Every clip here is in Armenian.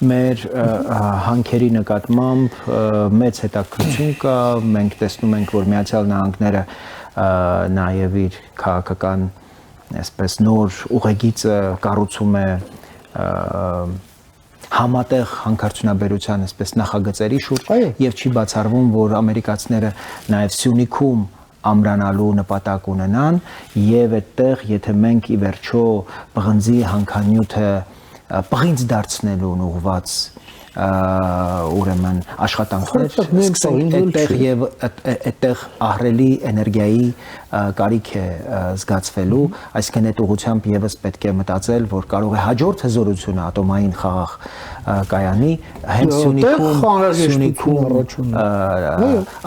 մեր հանքերի նկատմամբ մեծ հետաքրքրություն կա, մենք տեսնում ենք, որ Միացյալ Նահանգները նաև իր քաղաքական այսպես նոր ուղեգիծը կառուցում է համատեղ հանքարդյունաբերության այսպես նախագծերի շուրջ եւ չի բացառվում, որ ամերիկացիները նաև Սյունիքում ամրանալու նպատակ ունենան եւ այդտեղ եթե մենք ի վերջո պղնձի հանքանյութը պղինձ դարձնելուն ուղղված ուրեմն աշխատանքներ սկսենք այդտեղ եւ այդտեղ ահռելի էներգիայի կարիք է զգացվելու, այսինքն այդ ուղղությամբ եւս պետք է մտածել, որ կարող է հաջորդ հզորությունը ատոմային խաղաղ կայանի հենց Սյունիքում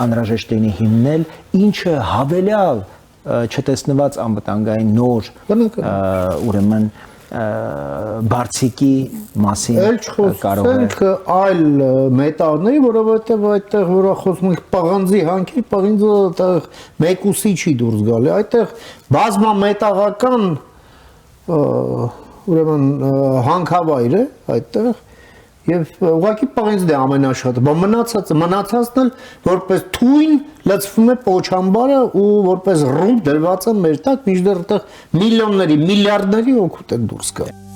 անհրաժեշտ լինի հիմնել, ինչը հավելյալ չտեսնված անվտանգային նոր ուրեմն բարձիկի մասին կարող է այլ մետաղների, որովհետև այդտեղ որ խոսում ենք պղնձի հանքի, պղինձը այդտեղ մեկուսի չի դուրս գալի, այդտեղ բազմամետաղական ուրեմն հանքավայր է այդտեղ եւ ուղղակի պղինձն է ամենաշատը, բայց մնացածն էլ որպես թույն լցվում է պոչամբարը ու որպես ռումբ դրված է մեր տակ, մինչդեռ այդտեղ միլիոնների, միլիարդների օգուտ է դուրս գալիս։